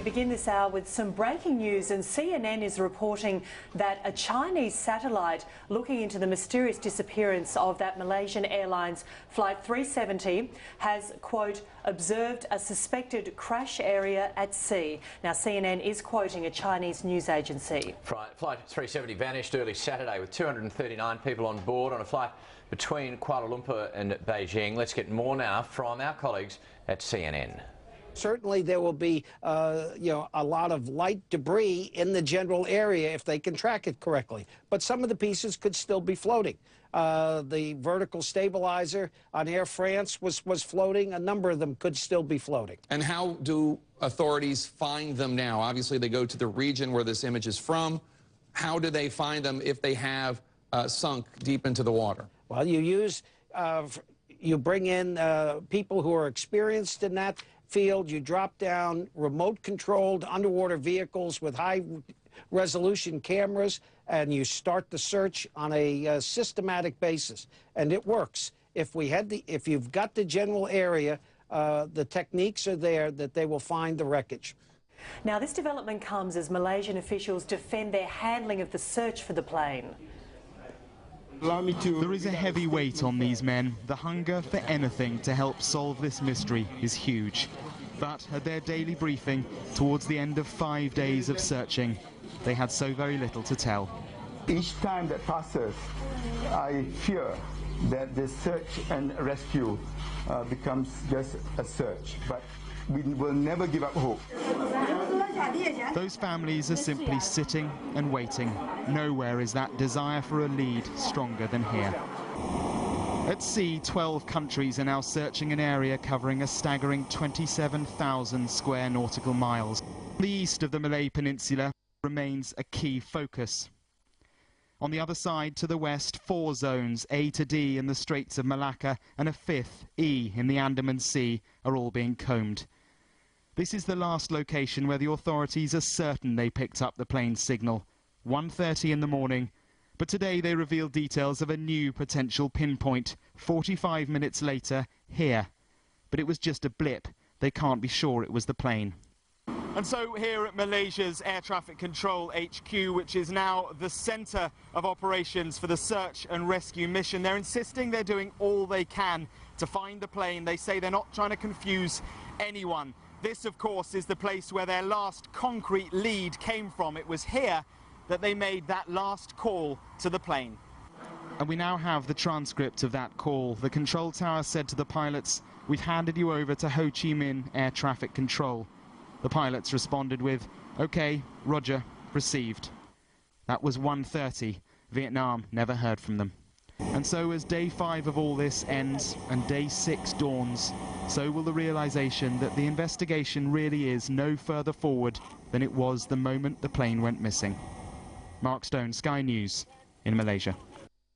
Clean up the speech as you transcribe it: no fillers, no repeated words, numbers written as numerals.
begin this hour with some breaking news, and CNN is reporting that a Chinese satellite looking into the mysterious disappearance of that Malaysian Airlines Flight 370 has, quote, observed a suspected crash area at sea. Now, CNN is quoting a Chinese news agency. Flight 370 vanished early Saturday with 239 people on board on a flight between Kuala Lumpur and Beijing. Let's get more now from our colleagues at CNN. Certainly there will be, a lot of light debris in the general area if they can track it correctly. But some of the pieces could still be floating. The vertical stabilizer on Air France was floating. A number of them could still be floating. And how do authorities find them now? Obviously, they go to the region where this image is from. How do they find them if they have sunk deep into the water? Well, you bring in people who are experienced in that field. You drop down remote-controlled underwater vehicles with high-resolution cameras, and you start the search on a systematic basis. And it works. If you've got the general area, the techniques are there that they will find the wreckage. Now, this development comes as Malaysian officials defend their handling of the search for the plane. There is a heavy weight on these men. The hunger for anything to help solve this mystery is huge. But at their daily briefing, towards the end of 5 days of searching, they had so very little to tell. Each time that passes, I fear that the search and rescue becomes just a search. But we will never give up hope. Those families are simply sitting and waiting. Nowhere is that desire for a lead stronger than here. At sea, 12 countries are now searching an area covering a staggering 27,000 square nautical miles. The east of the Malay Peninsula remains a key focus. On the other side, to the west, 4 zones, A to D in the Straits of Malacca and a 5th, E, in the Andaman Sea, are all being combed. This is the last location where the authorities are certain they picked up the plane's signal, 1:30 in the morning. But today they revealed details of a new potential pinpoint, 45 minutes later, here. But it was just a blip. They can't be sure it was the plane. And so here at Malaysia's Air Traffic Control HQ, which is now the centre of operations for the search and rescue mission, they're insisting they're doing all they can to find the plane. They say they're not trying to confuse anyone. This, of course, is the place where their last concrete lead came from. It was here that they made that last call to the plane. And we now have the transcript of that call. The control tower said to the pilots, "We've handed you over to Ho Chi Minh Air Traffic Control." The pilots responded with, "OK, roger, received." That was 1:30. Vietnam never heard from them. And so as day 5 of all this ends and day 6 dawns, so will the realization that the investigation really is no further forward than it was the moment the plane went missing. Mark Stone, Sky News in Malaysia.